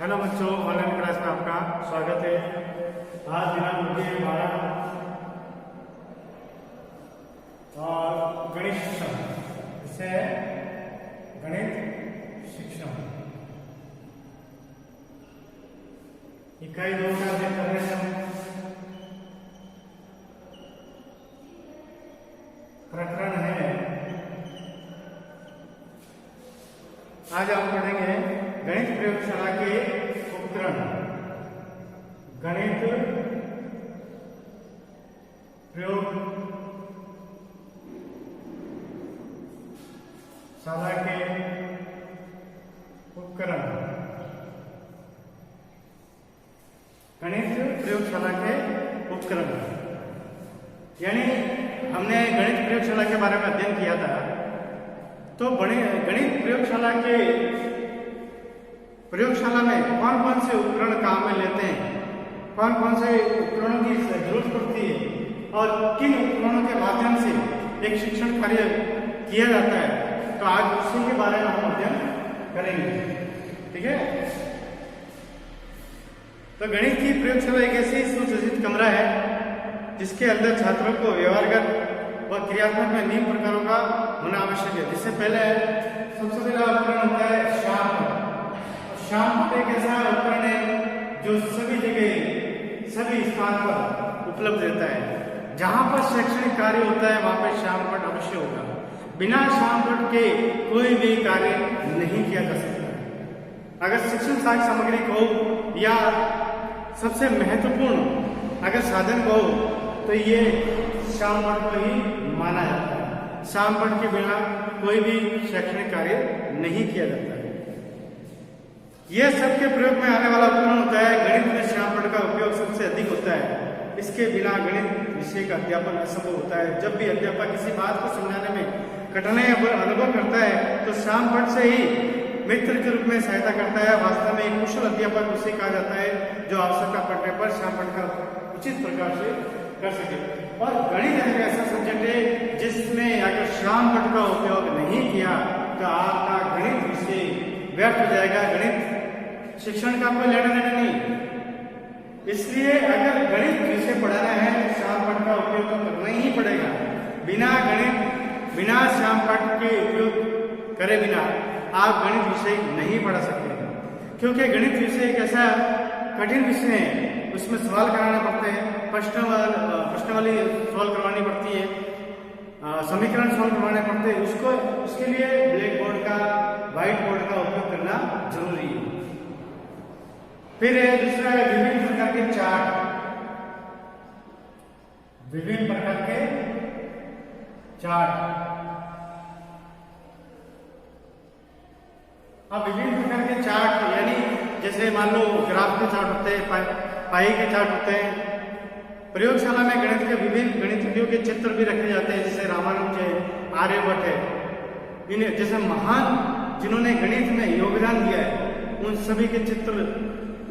Hello बच्चों, online class में आपका स्वागत है। आज दिनांक 12 और गणित शिक्षण, इससे गणित शिक्षण इकाई 2 का अध्ययन कर रहे हैं। प्रकरण है, आज हम पढ़ेंगे गणित प्रयोगशाला के उपकरण। गणित प्रयोगशाला के उपकरण। गणित प्रयोगशाला के उपकरण यानी हमने गणित प्रयोगशाला के बारे में अध्ययन किया था। तो गणित प्रयोगशाला में कौन कौन से उपकरण काम में लेते हैं, कौन कौन से उपकरणों की जरूरत पड़ती है और किन उपकरणों के माध्यम से एक शिक्षण कार्य किया जाता है, तो आज उसी के बारे में हम अध्ययन करेंगे। ठीक है। तो गणित की प्रयोगशाला एक ऐसी सुसज्जित कमरा है जिसके अंदर छात्रों को व्यवहारगत व क्रियात्मक में निम्न प्रकारों का होना आवश्यक है। जिससे पहले सबसे पहला उपकरण होता है श्यामपट्ट। श्यामपट्ट एक ऐसा उपकरण है जो सभी जगह सभी स्थान पर उपलब्ध रहता है। जहां पर शैक्षणिक कार्य होता है वहां पर श्यामपट्ट अवश्य होगा। बिना श्यामपट्ट के कोई भी कार्य नहीं किया जा सकता। अगर शिक्षण सामग्री को या सबसे महत्वपूर्ण अगर साधन को तो ये श्यामपट्ट को ही माना जाता है। श्यामपट्ट के बिना कोई भी शैक्षणिक कार्य नहीं किया जाता है। यह सबके प्रयोग में आने वाला उपकरण होता है। गणित में श्यामपट्ट का उपयोग सबसे अधिक होता है। इसके बिना गणित विषय का अध्यापन असंभव होता है। जब भी अध्यापक किसी बात को समझाने में कठिनाई अनुभव करता है तो श्यामपट्ट से ही मित्र के रूप में सहायता करता है। वास्तव में एक कुशल अध्यापक उसे कहा जाता है जो आवश्यकता पड़ने पर श्यामपट्ट का उचित प्रकार से कर सके। और गणित एक ऐसा सब्जेक्ट है जिसमें अगर श्यामपट्ट का उपयोग नहीं किया तो आपका गणित विषय व्यर्थ हो जाएगा। गणित शिक्षण का कोई लेना देना नहीं। इसलिए अगर गणित विषय पढ़ाना है तो श्यामपट्ट का उपयोग तो करना ही पड़ेगा। बिना श्यामपट्ट के उपयोग करे बिना आप गणित विषय नहीं पढ़ा सकते, क्योंकि गणित विषय एक ऐसा कठिन विषय है। उसमें सवाल कराने पड़ते हैं, प्रश्नावली सॉल्व करवानी पड़ती है, समीकरण सॉल्व करवाने पड़ते हैं। उसके लिए ब्लैक बोर्ड का, व्हाइट बोर्ड का उपयोग करना जरूरी है। फिर दूसरा है विभिन्न प्रकार के चार्ट। विभिन्न प्रकार के चार्ट। अब विभिन्न प्रकार के चार्ट यानी जैसे मान लो ग्राफ के चार्ट होते हैं, पाई के चार्ट होते हैं। प्रयोगशाला में गणित के विभिन्न गणितज्ञों के चित्र भी रखे जाते हैं, जैसे रामानुज है, आर्यभट्ट है। इन्हें जैसे महान जिन्होंने गणित में योगदान दिया है उन सभी के चित्र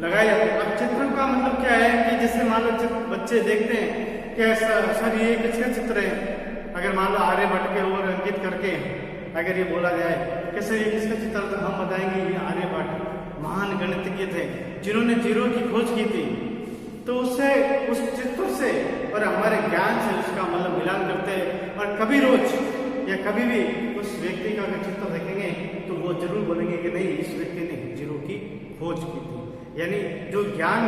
लगाए जाते हैं। अब चित्र का मतलब क्या है कि जैसे मान लो बच्चे देखते हैं कि सर ये किसका चित्र है। अगर मान लो आर्यभट्ट के ओर अंकित करके अगर ये बोला जाए कि सर ये किसका चित्र, तो हम बताएंगे ये आर्यभट्ट महान गणितज्ञ थे जिन्होंने जीरो की खोज की थी। तो उससे उस चित्र से और हमारे ज्ञान से उसका मतलब मिलान करते हैं। और कभी रोज या कभी भी उस व्यक्ति का अगर चित्र देखेंगे तो वो जरूर बोलेंगे कि नहीं, इस व्यक्ति ने जीरो की खोज की थी। यानी जो ज्ञान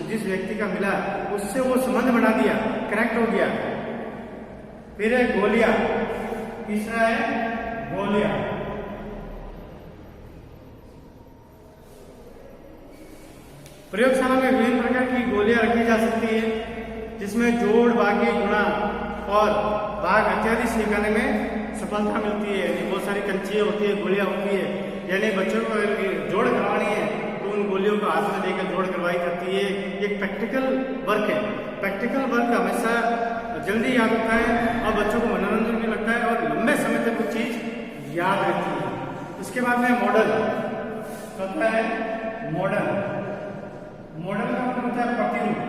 जिस व्यक्ति का मिला उससे वो संबंध बढ़ा दिया, कनेक्ट हो गया। फिर है गोलियां। तीसरा है गोलियां। प्रयोगशाला में विभिन्न प्रकार की गोलियां रखी जा सकती है, जिसमें जोड़, भागी, गुणा और भाग इत्यादि सिखाने में सफलता मिलती है। बहुत सारी कंचियां होती है, गोलियां होती है। यानी बच्चों को जोड़ करवानी है तो उन गोलियों को हाथ में देकर जोड़ करवाई जाती है। एक प्रैक्टिकल वर्क है। प्रैक्टिकल वर्क हमेशा जल्दी याद होता है और बच्चों को मनोरंजन भी लगता है और लंबे समय तक वो चीज याद रहती है। उसके बाद में मॉडल होता है। मॉडल का मतलब होता है प्रतिरूप।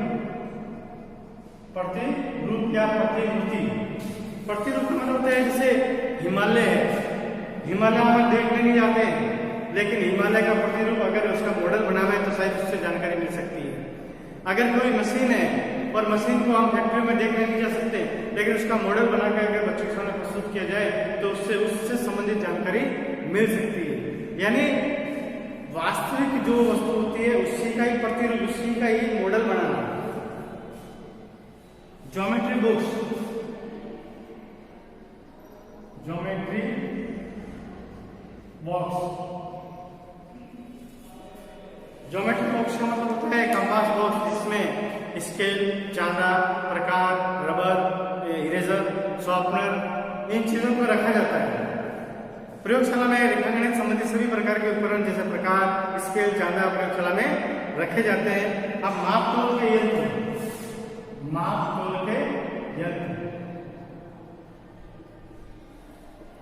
प्रतिरूप या प्रतिमूर्ति। प्रतिरूप का मतलब होता है जैसे हिमालय है, हिमालय में देखने नहीं जाते हैं लेकिन हिमालय का प्रतिरूप अगर उसका मॉडल बना हुआ है तो शायद उससे जानकारी मिल सकती है। अगर कोई मशीन है और मशीन को हम फैक्ट्री में देखने नहीं जा सकते, लेकिन उसका मॉडल बनाकर अगर बच्चों के सामने प्रस्तुत किया जाए तो उससे संबंधित जानकारी मिल सकती है। यानी वास्तविक जो वस्तु होती है उसी का ही प्रतिरूप, उसी का ही मॉडल बनाना। Geometry books, geometry box, geometry box का मतलब होता है कंपास बॉक्स, जिसमें स्केल, चांदा, प्रकार, रबर, इरेजर, शॉर्पनर, इन चीजों को रखा जाता है। प्रयोगशाला में रेखागणित संबंधित सभी प्रकार के उपकरण जैसे प्रकार, स्केल, चांदा प्रयोगशाला में रखे जाते हैं। अब माप तोल के यंत्र, माप तोल के यंत्र,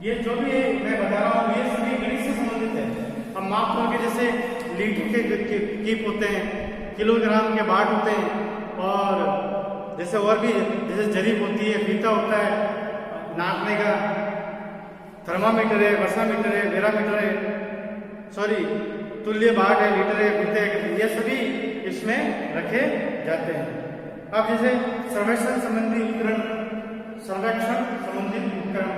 ये जो भी मैं बता रहा हूं ये सभी गणित से संबंधित है। अब माप तोल के जैसे लीटर के कीप होते हैं, किलोग्राम के बाट होते हैं, और जैसे और भी जैसे जरीब होती है, फीता होता है नापने का, थर्मामीटर है, वर्षामीटर है, बैरोमीटर है, सॉरी तुल्य बाट है, लीटर है, फीते है, ये सभी इसमें रखे जाते हैं। अब जैसे सर्वेक्षण संबंधी उपकरण, सर्वेक्षण संबंधित उपकरण,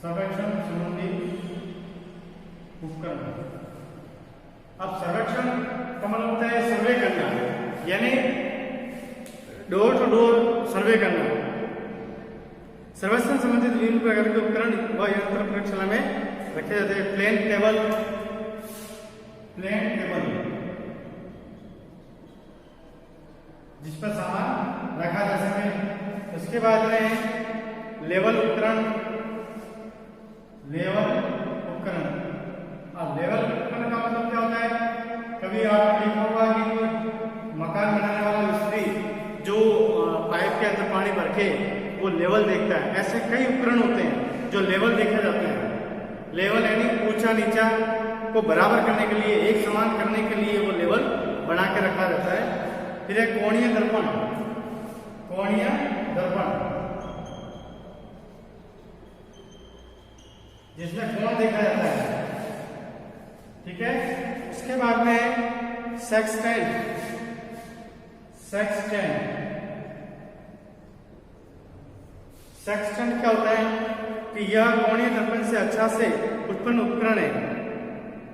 सर्वेक्षण संबंधी उपकरण। अब सर्वेक्षण का मतलब होता है सर्वे करना, यानी डोर टू डोर सर्वे करना। सर्वेक्षण संबंधित विभिन्न प्रकार के उपकरण व यंत्र प्रयोगशाला में रखे जाते हैं। प्लेन टेबल, प्लेन टेबल जिस पर सामान रखा जा सके। उसके बाद में लेवल उपकरण, लेवल उपकरण। अब लेवल उपकरण का मतलब क्या होता है? कभी आपने देखा होगा कि कोई मकान बनाने वाला मिस्त्री जो पाइप के अंदर पानी भर के वो लेवल देखता है, ऐसे कई उपकरण होते हैं जो लेवल देखे जाते हैं। लेवल यानी ऊंचा नीचा को बराबर करने के लिए, एक समान करने के लिए वो लेवल बना के रखा जाता है। फिर एक कोणीय दर्पण, कोणीय दर्पण जिसमें कोण देखा जाता है, ठीक है। उसके बाद में सेक्सटेंट, सेक्सटेंट, सेक्सटेंट क्या होता है कि यह कोणीय दर्पण से अच्छा से उत्पन्न उपकरण है।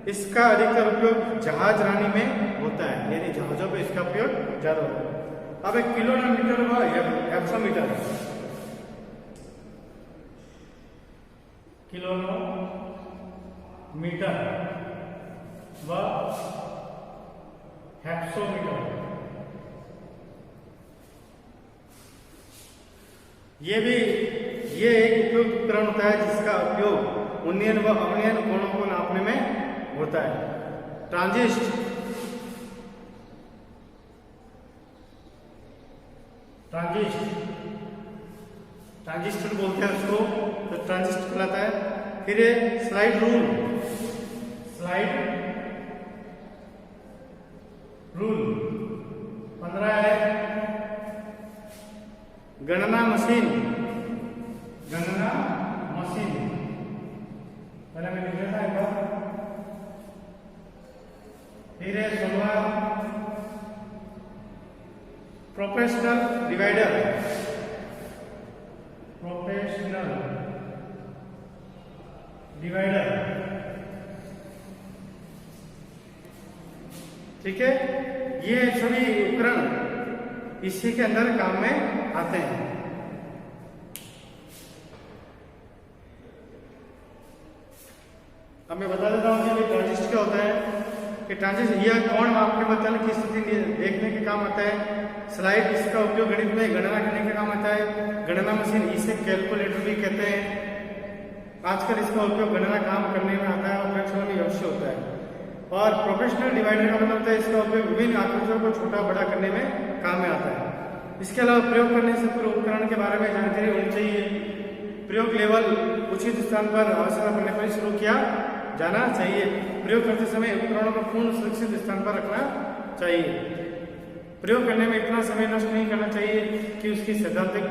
इसका अधिकतर उपयोग जहाज रानी में होता है, यानी जहाजों पे इसका उपयोग ज्यादा होता है। अब एक किलोमीटर व हेक्सोमीटर, किलोमीटर व हेक्सोमीटर, ये एक उपयुक्त उपकरण होता है जिसका उपयोग उन्नयन व अवनयन कोणों को नापने में होता है। ट्रांजिस्ट, ट्रांजिस्टर बोलते हैं उसको, तो ट्रांजिस्टर कहलाता है। फिर ये स्लाइड रूल, स्लाइड रूल 15 है। गणना मशीन, गणना मशीन पहले मैं लिख रहा था एक बार। फिर है 16 प्रोफेशनल डिवाइडर, प्रोफेशनल डिवाइडर, ठीक है। ये सभी उपकरण इसी के अंदर काम में आते हैं। अब मैं बता देता हूं कि ट्रांजिस्ट क्या होता है कि ट्रांजिस्ट यह कोण माप के बदल की स्थिति देखने के काम आता है। स्लाइड, इसका उपयोग गणित में गणना करने के काम आता है। गणना मशीन, इसे कैलकुलेटर भी कहते हैं। आजकल इसका उपयोग गणना काम करने में आता है और प्रयोगशाला में अवश्य होता है। और प्रोफेशनल डिवाइडर का मतलब होता है इसका उपयोग विभिन्न आकृतियों को छोटा बड़ा करने में काम में आता है। इसके अलावा प्रयोग करने से पूर्व उपकरण के बारे में जानकारी होनी चाहिए। प्रयोग लेवल उचित स्थान पर आवश्यकता पड़ने पर शुरू किया जाना चाहिए। प्रयोग करते समय उपकरणों को पूर्ण सुरक्षित स्थान पर रखना चाहिए। प्रयोग करने में इतना समय नष्ट नहीं करना चाहिए कि उसकी सैद्धांतिक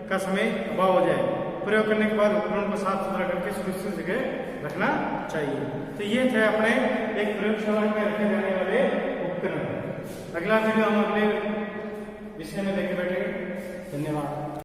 का समय अभाव हो जाए। प्रयोग करने के बाद उपकरण को साफ सुथरा करके सुरक्षित जगह रखना चाहिए। तो ये थे अपने एक प्रयोगशाला में रखे जाने वाले उपकरण। अगला वीडियो हम अगले विषय में लेके बैठेंगे। धन्यवाद।